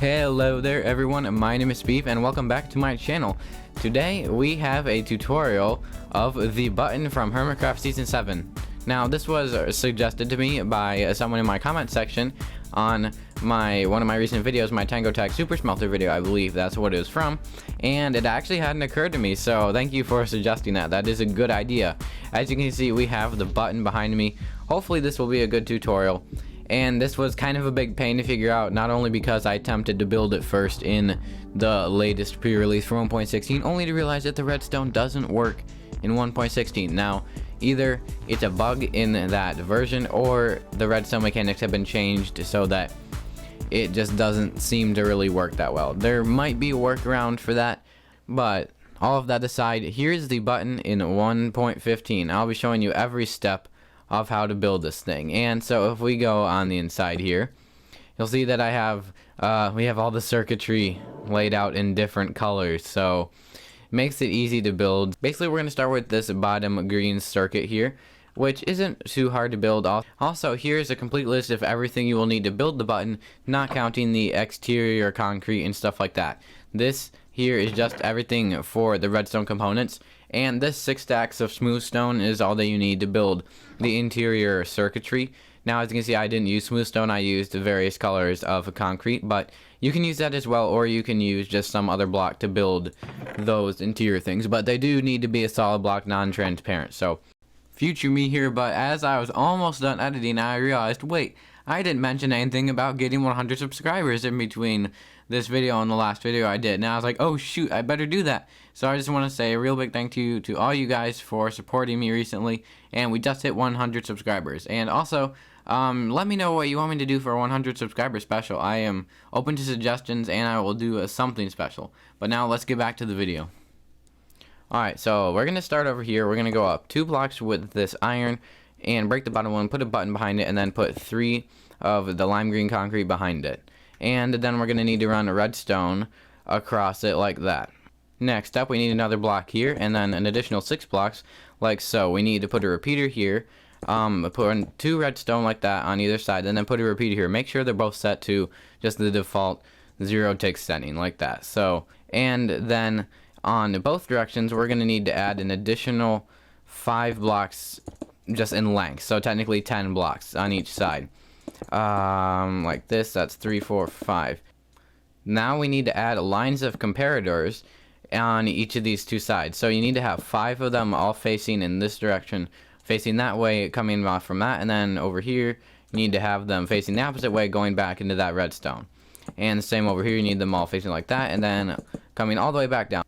Hello there everyone, my name is Beef and welcome back to my channel. Today we have a tutorial of the button from Hermitcraft Season 7. Now this was suggested to me by someone in my comment section on one of my recent videos, my Tango Tag Super Smelter video, I believe that's what it was from. And it actually hadn't occurred to me, so thank you for suggesting that. That is a good idea. As you can see, we have the button behind me. Hopefully this will be a good tutorial. And this was kind of a big pain to figure out, not only because I attempted to build it first in the latest pre-release for 1.16, only to realize that the redstone doesn't work in 1.16. Now, either it's a bug in that version, or the redstone mechanics have been changed so that it just doesn't seem to really work that well. There might be a workaround for that, but all of that aside, here's the button in 1.15. I'll be showing you every step of how to build this thing. And so if we go on the inside here, you'll see that we have all the circuitry laid out in different colors, so it makes it easy to build. Basically we're going to start with this bottom green circuit here, which isn't too hard to build. Also, here's a complete list of everything you will need to build the button, not counting the exterior concrete and stuff like that. This here is just everything for the redstone components, and this 6 stacks of smooth stone is all that you need to build the interior circuitry. Now, as you can see, I didn't use smooth stone, I used various colors of concrete, but you can use that as well, or you can use just some other block to build those interior things, but they do need to be a solid block, non-transparent. So future me here, but as I was almost done editing, I realized, wait, I didn't mention anything about getting 100 subscribers in between this video and the last video I did. Now I was like, oh shoot, I better do that. So I just want to say a real big thank you to all you guys for supporting me recently, and we just hit 100 subscribers. And also, let me know what you want me to do for a 100 subscriber special. I am open to suggestions and I will do something special. But now let's get back to the video. Alright, so we're going to start over here. We're going to go up 2 blocks with this iron and break the bottom one, put a button behind it, and then put 3 of the lime green concrete behind it. And then we're going to need to run a redstone across it like that. Next up, we need another block here, and then an additional 6 blocks like so. We need to put a repeater here, put 2 redstone like that on either side, and then put a repeater here. Make sure they're both set to just the default 0 tick setting like that. So, and then on both directions, we're going to need to add an additional 5 blocks just in length. So technically 10 blocks on each side. Like this, that's 3, 4, 5. Now we need to add lines of comparators on each of these 2 sides. So you need to have 5 of them all facing in this direction, facing that way, coming off from that, and then over here you need to have them facing the opposite way, going back into that redstone. And the same over here, you need them all facing like that, and then coming all the way back down.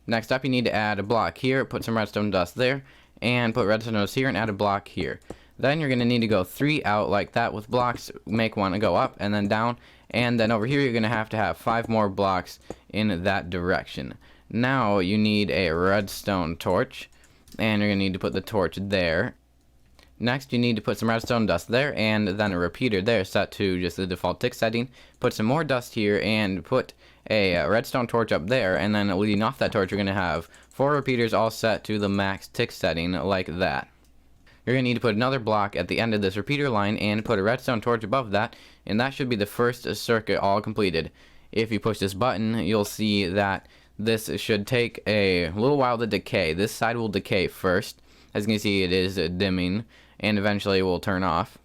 Next up, you need to add a block here, put some redstone dust there, and put redstone dust here and add a block here. Then you're going to need to go 3 out like that with blocks, make one go up and then down, and then over here you're going to have 5 more blocks in that direction. Now you need a redstone torch, and you're going to need to put the torch there. Next you need to put some redstone dust there, and then a repeater there set to just the default tick setting. Put some more dust here and put a redstone torch up there, and then leading off that torch you're going to have 4 repeaters all set to the max tick setting like that. You're going to need to put another block at the end of this repeater line and put a redstone torch above that, and that should be the first circuit all completed. If you push this button, you'll see that this should take a little while to decay. This side will decay first. As you can see, it is dimming, and eventually it will turn off.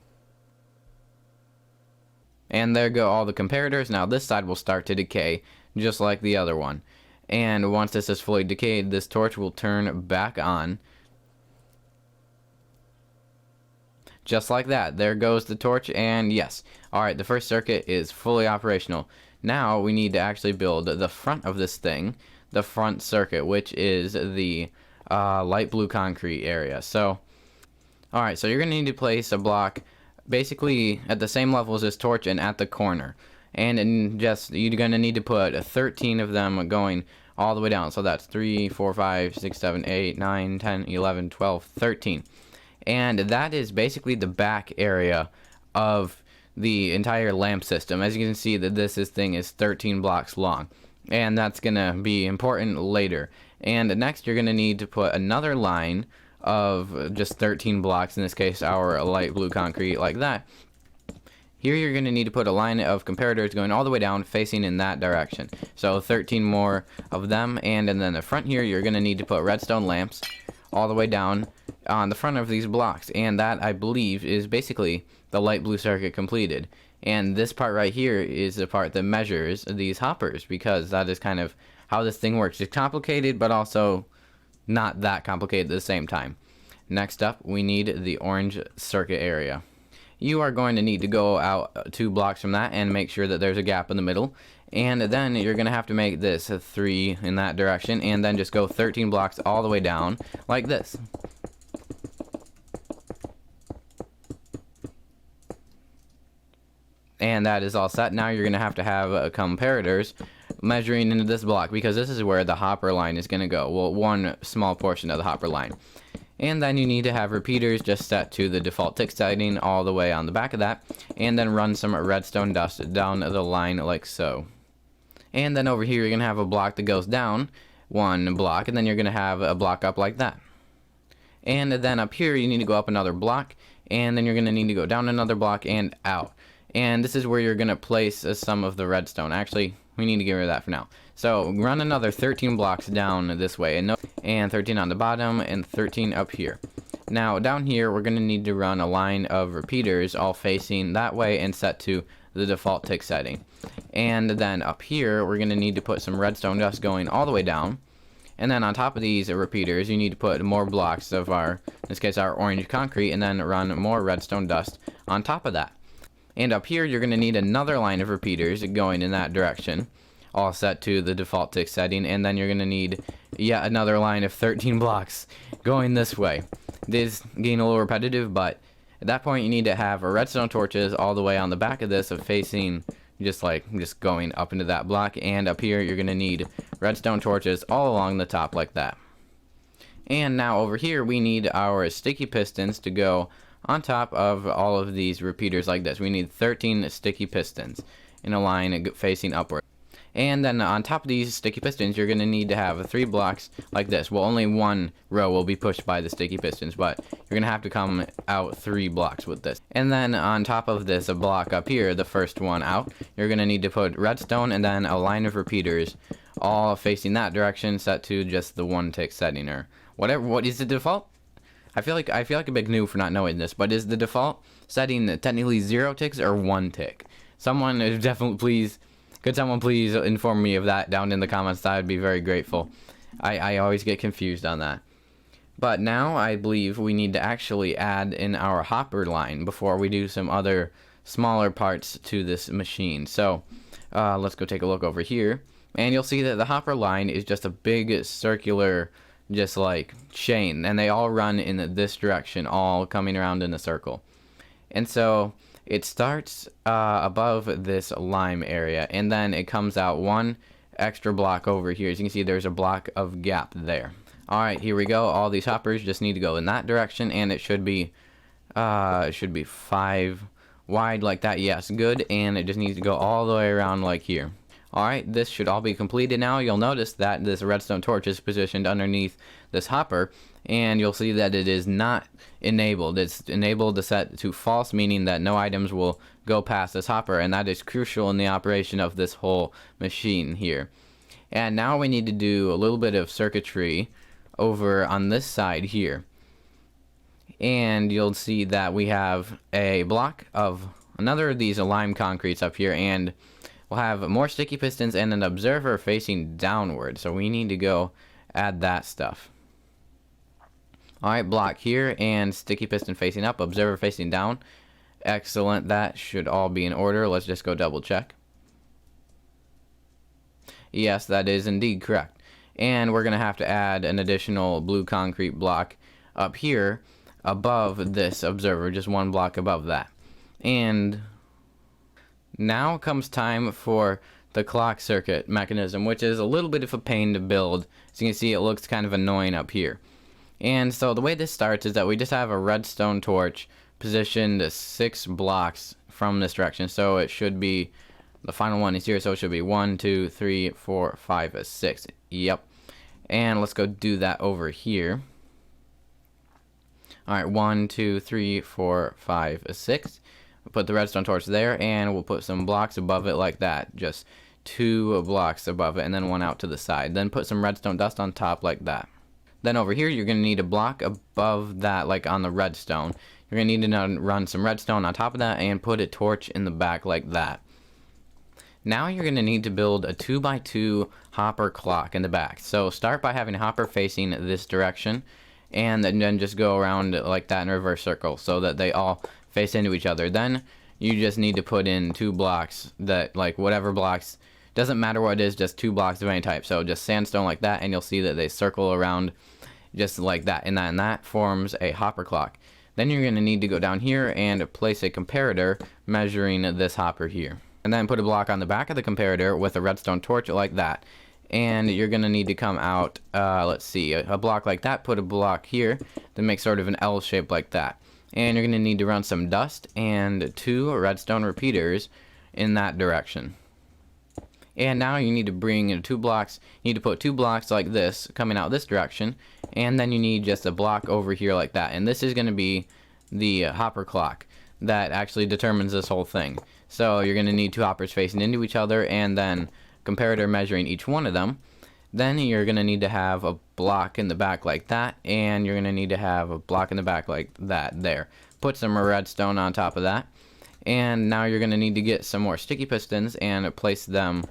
And there go all the comparators. Now this side will start to decay, just like the other one. And once this is fully decayed, this torch will turn back on. Just like that. There goes the torch, and yes. Alright, the first circuit is fully operational. Now we need to actually build the front of this thing, the front circuit, which is the light blue concrete area. So, alright, so you're going to need to place a block basically at the same level as this torch and at the corner. And you're going to need to put 13 of them going all the way down. So that's 3, 4, 5, 6, 7, 8, 9, 10, 11, 12, 13. And that is basically the back area of the entire lamp system. As you can see, that this thing is 13 blocks long, and that's gonna be important later. And next you're gonna need to put another line of just 13 blocks, in this case our light blue concrete, like that, Here you're going to need to put a line of comparators going all the way down facing in that direction. So 13 more of them, and then in the front here you're going to need to put redstone lamps all the way down on the front of these blocks, and that I believe is basically the light blue circuit completed. And this part right here is the part that measures these hoppers, because that is kind of how this thing works. It's complicated, but also not that complicated at the same time. Next up, we need the orange circuit area. You are going to need to go out 2 blocks from that and make sure that there's a gap in the middle. And then you're going to have to make this a 3 in that direction, and then just go 13 blocks all the way down like this. And that is all set. Now you're going to have comparators measuring into this block, because this is where the hopper line is going to go. Well, one small portion of the hopper line. And then you need to have repeaters just set to the default tick setting all the way on the back of that, and then run some redstone dust down the line like so. And then over here you're going to have a block that goes down 1 block, and then you're going to have a block up like that. And then up here you need to go up another block, and then you're going to need to go down another block and out. And this is where you're going to place some of the redstone. Actually, we need to get rid of that for now. So run another 13 blocks down this way, and 13 on the bottom, and 13 up here. Now down here we're going to need to run a line of repeaters all facing that way and set to the default tick setting. And then up here we're going to need to put some redstone dust going all the way down. And then on top of these repeaters you need to put more blocks of in this case our orange concrete, and then run more redstone dust on top of that. And up here you're going to need another line of repeaters going in that direction, all set to the default tick setting, and then you're going to need yet another line of 13 blocks going this way. This is getting a little repetitive, but at that point you need to have redstone torches all the way on the back of this facing just going up into that block, and up here you're going to need redstone torches all along the top like that. And now over here we need our sticky pistons to go on top of all of these repeaters like this. We need 13 sticky pistons in a line facing upward. And then on top of these sticky pistons you're going to need to have 3 blocks like this. Well, only 1 row will be pushed by the sticky pistons, but you're going to have to come out 3 blocks with this. And then on top of this block up here, the first one out, you're going to need to put redstone and then a line of repeaters all facing that direction, set to just the 1 tick setting or whatever. What is the default? I feel like a big noob for not knowing this, but is the default setting technically 0 ticks or 1 tick? Someone could someone please inform me of that down in the comments? That would be very grateful. I always get confused on that. But now I believe we need to actually add in our hopper line before we do some other smaller parts to this machine. So let's go take a look over here, and you'll see that the hopper line is just a big circular just like chain, and they all run in this direction, all coming around in a circle. And so it starts above this lime area, and then it comes out 1 extra block over here. As you can see, there's a block of gap there. Alright, here we go. All these hoppers just need to go in that direction, and it should be 5 wide like that. Yes, good. And it just needs to go all the way around like here. Alright, this should all be completed now. You'll notice that this redstone torch is positioned underneath this hopper, and you'll see that it is not enabled. It's enabled to set to false, meaning that no items will go past this hopper, and that is crucial in the operation of this whole machine here. And now we need to do a little bit of circuitry over on this side here. And you'll see that we have a block of another of these lime concretes up here, and we'll have more sticky pistons and an observer facing downward. So we need to go add that stuff. Alright, block here and sticky piston facing up, observer facing down. Excellent, that should all be in order. Let's just go double check. Yes, that is indeed correct. And we're going to have to add an additional blue concrete block up here above this observer, just 1 block above that. And now comes time for the clock circuit mechanism, which is a little bit of a pain to build. As you can see, it looks kind of annoying up here. And so the way this starts is that we just have a redstone torch positioned 6 blocks from this direction. So it should be, the final one is here, so it should be 1, 2, 3, 4, 5, 6. Yep. And let's go do that over here. Alright, 1, 2, 3, 4, 5, 6. put the redstone torch there, and we'll put some blocks above it like that, just 2 blocks above it, and then 1 out to the side. Then put some redstone dust on top like that. Then over here, you're going to need a block above that, like on the redstone. You're going to need to run some redstone on top of that and put a torch in the back like that. Now you're going to need to build a 2x2 hopper clock in the back. So start by having a hopper facing this direction, and then just go around like that in a reverse circle so that they all face into each other. Then you just need to put in 2 blocks that, like, whatever blocks, doesn't matter what it is, just 2 blocks of any type. So just sandstone like that, and you'll see that they circle around just like that, and that forms a hopper clock. Then you're going to need to go down here and place a comparator measuring this hopper here. And then put a block on the back of the comparator with a redstone torch like that. And you're going to need to come out, let's see, a block like that, put a block here, then make sort of an L shape like that. And you're going to need to run some dust and 2 redstone repeaters in that direction. And now you need to bring 2 blocks, you need to put 2 blocks like this coming out this direction, and then you need just a block over here like that. And this is going to be the hopper clock that actually determines this whole thing. So you're going to need 2 hoppers facing into each other, and then comparator measuring each one of them. Then you're going to need to have a block in the back like that, and you're going to need to have a block in the back like that there. Put some redstone on top of that. And now you're going to need to get some more sticky pistons and place them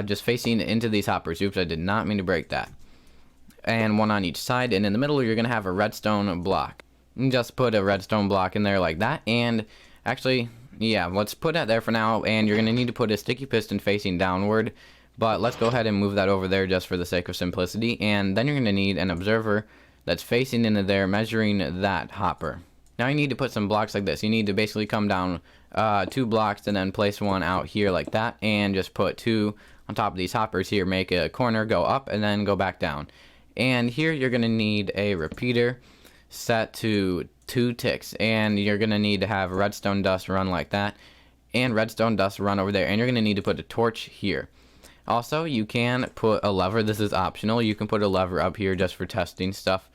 just facing into these hoppers. Oops, I did not mean to break that. And 1 on each side, and in the middle you're going to have a redstone block. And just put a redstone block in there like that, and actually, yeah, let's put that there for now, and you're going to need to put a sticky piston facing downward, but let's go ahead and move that over there just for the sake of simplicity. And then you're going to need an observer that's facing into there measuring that hopper. Now you need to put some blocks like this. You need to basically come down 2 blocks and then place 1 out here like that, and just put 2 on top of these hoppers here. Make a corner, go up, and then go back down. And here you're going to need a repeater set to 2 ticks, and you're going to need to have redstone dust run like that, and redstone dust run over there, and you're going to need to put a torch here. Also, you can put a lever. This is optional. You can put a lever up here just for testing stuff.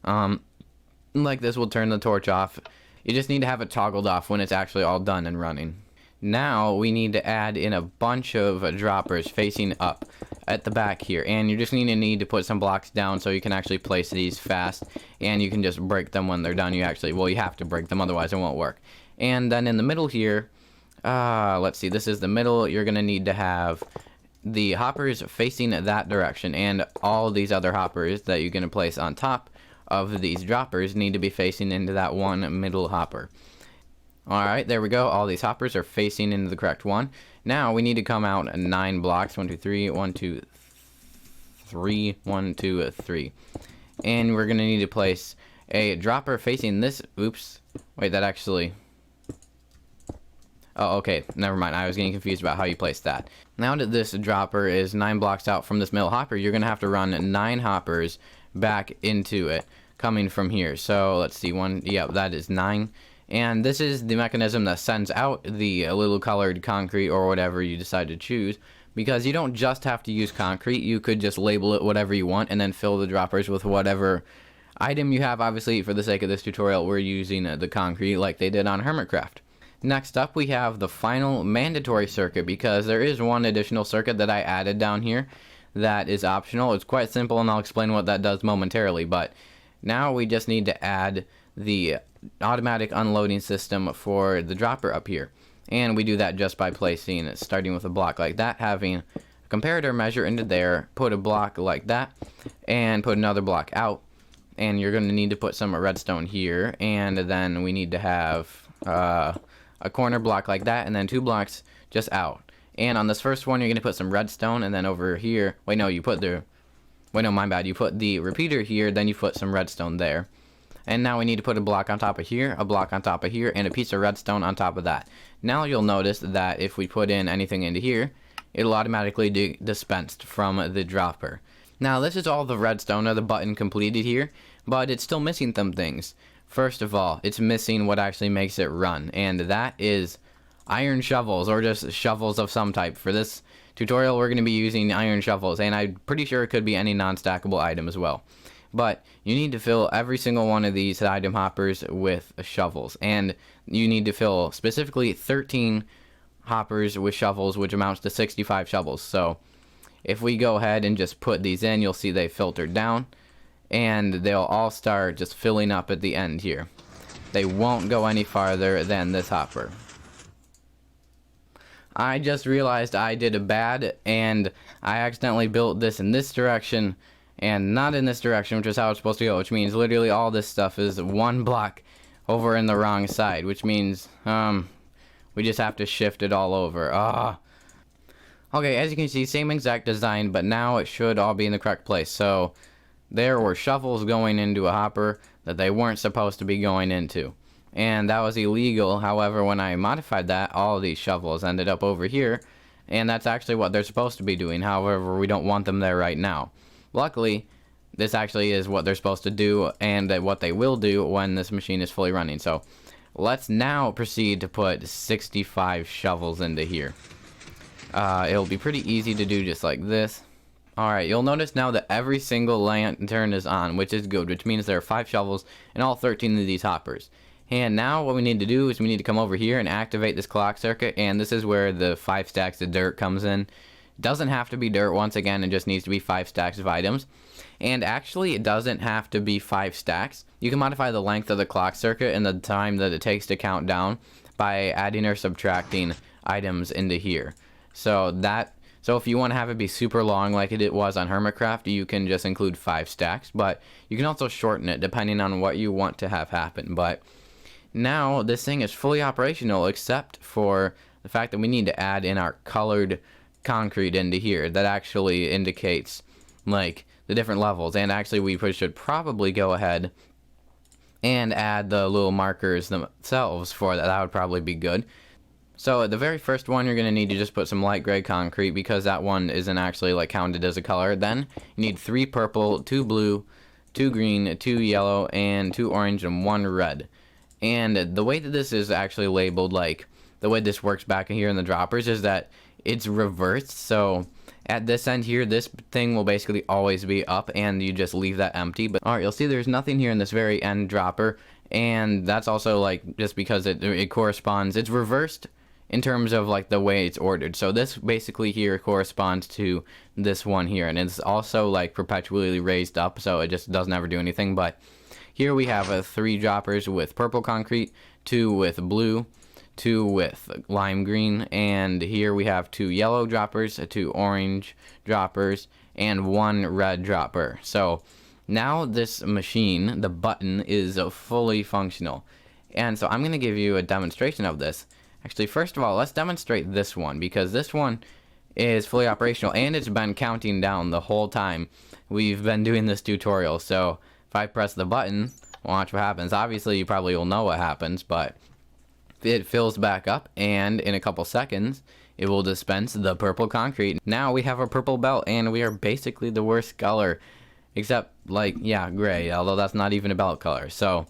Like this will turn the torch off. You just need to have it toggled off when it's actually all done and running. Now we need to add in a bunch of droppers facing up at the back here, and you're just going to need to put some blocks down so you can actually place these fast, and you can just break them when they're done. You have to break them, otherwise it won't work. And then in the middle here, let's see, this is the middle. You're going to need to have the hoppers facing that direction, and all these other hoppers that you're going to place on top of these droppers need to be facing into that one middle hopper. Alright, there we go. All these hoppers are facing into the correct one. Now we need to come out 9 blocks. 1, 2, 3, 1, 2, 3, 1, 2, 3. And we're going to need to place a dropper facing this. Oops. Wait, that actually... Oh, okay. Never mind. I was getting confused about how you place that. Now that this dropper is 9 blocks out from this middle hopper, you're going to have to run 9 hoppers back into it, coming from here. So, let's see. Yeah, that is 9. And this is the mechanism that sends out the little colored concrete or whatever you decide to choose, because you don't just have to use concrete. You could just label it whatever you want and then fill the droppers with whatever item you have. Obviously, for the sake of this tutorial, we're using the concrete like they did on Hermitcraft. Next up, we have the final mandatory circuit, because there is one additional circuit that I added down here that is optional. It's quite simple, and I'll explain what that does momentarily, but now we just need to add the automatic unloading system for the dropper up here, and we do that just by starting with a block like that, having a comparator measure into there, put a block like that, and put another block out, and you're going to need to put some redstone here, and then we need to have a corner block like that, and then 2 blocks just out. And on this first one, you're going to put some redstone, and then over here, my bad, you put the repeater here, then you put some redstone there. And now we need to put a block on top of here, a block on top of here, and a piece of redstone on top of that. Now you'll notice that if we put in anything into here, it'll automatically be dispensed from the dropper. Now this is all the redstone or the button completed here, but it's still missing some things. First of all, it's missing what actually makes it run, and that is iron shovels, or just shovels of some type. For this tutorial, we're going to be using iron shovels, and I'm pretty sure it could be any non-stackable item as well. But you need to fill every single one of these item hoppers with shovels, and you need to fill specifically 13 hoppers with shovels, which amounts to 65 shovels. So if we go ahead and just put these in, you'll see they filtered down, and they'll all start just filling up at the end here. They won't go any farther than this hopper. I just realized I did a bad, and I accidentally built this in this direction and not in this direction, which is how it's supposed to go, which means literally all this stuff is one block over in the wrong side, which means we just have to shift it all over. Okay, as you can see, same exact design, but now it should all be in the correct place. So there were shovels going into a hopper that they weren't supposed to be going into, and that was illegal. However, when I modified that, all of these shovels ended up over here, and that's actually what they're supposed to be doing. However, we don't want them there right now. Luckily, this actually is what they're supposed to do, and what they will do when this machine is fully running. So let's now proceed to put 65 shovels into here. It'll be pretty easy to do just like this. Alright, you'll notice now that every single lantern is on, which is good, which means there are 5 shovels in all 13 of these hoppers. And now what we need to do is we need to come over here and activate this clock circuit, and this is where the 5 stacks of dirt comes in. Doesn't have to be dirt, once again, it just needs to be 5 stacks of items. And actually, it doesn't have to be 5 stacks. You can modify the length of the clock circuit and the time that it takes to count down by adding or subtracting items into here. So if you want to have it be super long like it was on Hermitcraft, you can just include 5 stacks, but you can also shorten it depending on what you want to have happen. But now this thing is fully operational, except for the fact that we need to add in our colored concrete into here that actually indicates like the different levels. And actually we should probably go ahead and add the little markers themselves for that. That would probably be good. So the very first one, you're going to need to just put some light gray concrete, because that one isn't actually like counted as a color. Then you need 3 purple, 2 blue, 2 green, 2 yellow, and 2 orange, and 1 red. And the way that this is actually labeled, like the way this works back here in the droppers, is that it's reversed. So at this end here, this thing will basically always be up, and you just leave that empty. But alright, you'll see there's nothing here in this very end dropper, and that's also like just because it corresponds. It's reversed in terms of like the way it's ordered. So this basically here corresponds to this one here, and it's also like perpetually raised up, so it just doesn't ever do anything. But here we have 3 droppers with purple concrete, 2 with blue, 2 with lime green, and here we have 2 yellow droppers, 2 orange droppers, and 1 red dropper. So now this machine, the button, is fully functional. And so I'm going to give you a demonstration of this. Actually, first of all, let's demonstrate this one, because this one is fully operational, and it's been counting down the whole time we've been doing this tutorial. So if I press the button, watch what happens. Obviously, you probably will know what happens, but it fills back up, and in a couple seconds, it will dispense the purple concrete. Now we have a purple belt, and we are basically the worst color, except, like, yeah, gray, although that's not even a belt color. So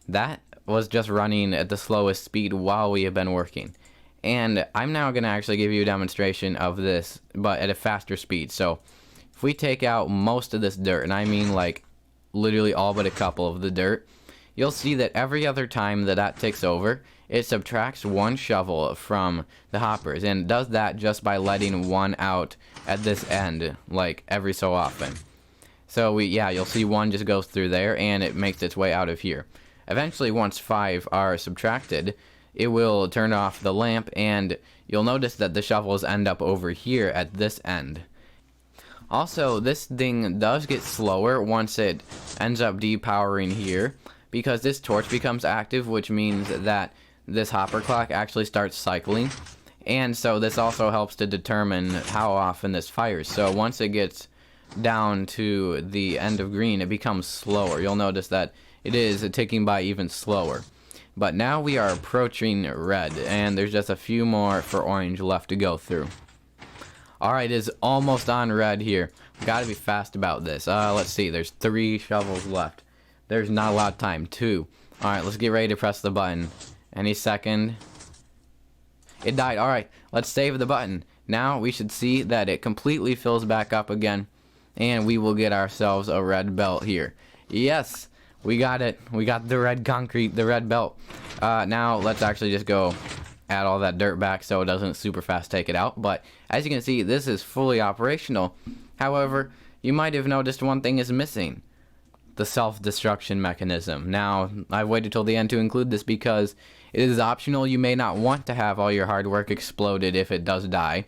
that was just running at the slowest speed while we have been working. And I'm now going to actually give you a demonstration of this, but at a faster speed. So if we take out most of this dirt, and I mean like literally all but a couple of the dirt, you'll see that every other time that ticks over, it subtracts 1 shovel from the hoppers, and it does that just by letting 1 out at this end, like every so often. So you'll see 1 just goes through there, and it makes its way out of here. Eventually, once 5 are subtracted, it will turn off the lamp, and you'll notice that the shovels end up over here at this end. Also, this thing does get slower once it ends up depowering here, because this torch becomes active, which means that this hopper clock actually starts cycling. And so this also helps to determine how often this fires. So once it gets down to the end of green, it becomes slower. You'll notice that it is ticking by even slower. But now we are approaching red, and there's just a few more for orange left to go through. Alright, it is almost on red here. Gotta be fast about this. Let's see, there's 3 shovels left. There's not a lot of time. 2. Alright, let's get ready to press the button. Any second. It died. Alright, let's save the button. Now we should see that it completely fills back up again, and we will get ourselves a red belt here. Yes, we got it. We got the red concrete, the red belt. Now let's actually just go add all that dirt back so it doesn't super fast take it out. But as you can see, this is fully operational. However, you might have noticed one thing is missing: the self-destruction mechanism. Now, I've waited till the end to include this because it is optional. You may not want to have all your hard work exploded if it does die,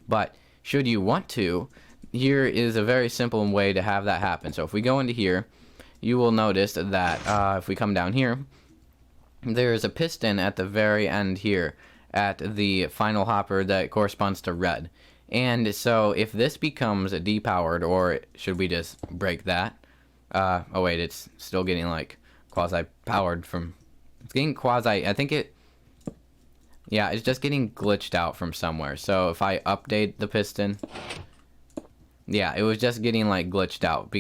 but should you want to, here is a very simple way to have that happen. So if we go into here, you will notice that if we come down here, there is a piston at the very end here at the final hopper that corresponds to red. And so if this becomes depowered, or should we just break that? Oh wait, it's still getting like quasi-powered from, it's getting quasi, I think it, yeah, it's just getting glitched out from somewhere. So if I update the piston, yeah, it was just getting like glitched out.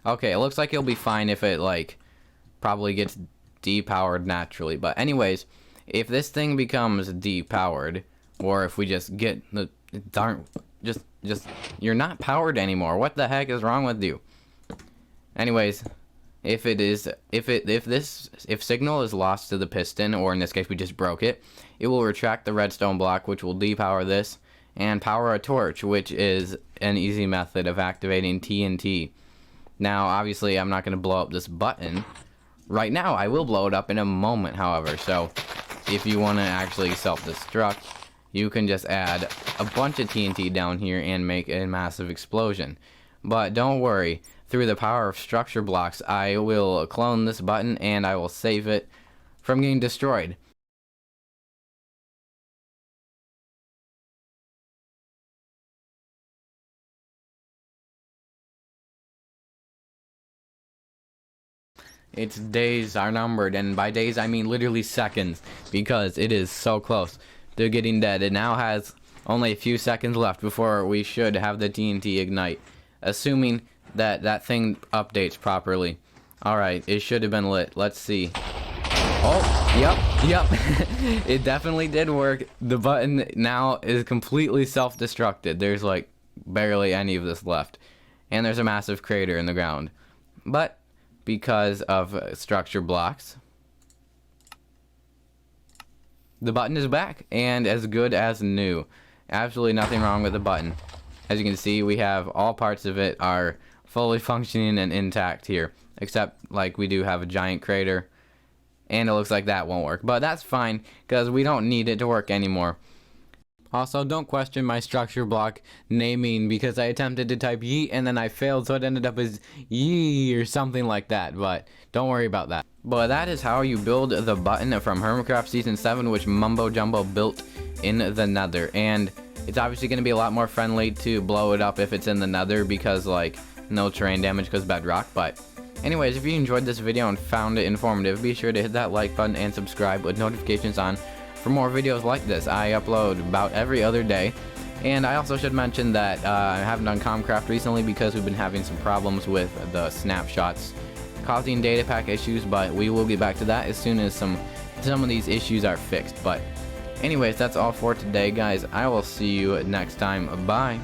Okay, it looks like it'll be fine if it like probably gets depowered naturally. But anyways, if this thing becomes depowered, or if we just get the darn, just you're not powered anymore. What the heck is wrong with you? Anyways, if signal is lost to the piston, or in this case we just broke it, it will retract the redstone block, which will depower this and power a torch, which is an easy method of activating TNT. Now, obviously, I'm not going to blow up this button right now. I will blow it up in a moment, however. So, if you want to actually self-destruct, you can just add a bunch of TNT down here and make a massive explosion. But don't worry, through the power of structure blocks, I will clone this button and I will save it from getting destroyed. Its days are numbered, and by days I mean literally seconds, because it is so close to getting dead. It now has only a few seconds left before we should have the TNT ignite, assuming that that thing updates properly. Alright, it should have been lit. Let's see. Oh, yep. It definitely did work. The button now is completely self-destructed. There's like barely any of this left. And there's a massive crater in the ground. But because of structure blocks, the button is back and as good as new. Absolutely nothing wrong with the button. As you can see, we have all parts of it are fully functioning and intact here, except like we do have a giant crater, and it looks like that won't work, but that's fine because we don't need it to work anymore. Also, don't question my structure block naming, because I attempted to type yeet and then I failed, so it ended up as yee or something like that, but don't worry about that. But that is how you build the button from Hermitcraft Season 7, which Mumbo Jumbo built in the Nether. And it's obviously going to be a lot more friendly to blow it up if it's in the Nether, because like no terrain damage because bedrock. But anyways, if you enjoyed this video and found it informative, be sure to hit that like button and subscribe with notifications on for more videos like this. I upload about every other day. And I also should mention that I haven't done Comcraft recently because we've been having some problems with the snapshots causing data pack issues, but we will get back to that as soon as some of these issues are fixed. But anyways, that's all for today, guys. I will see you next time. Bye.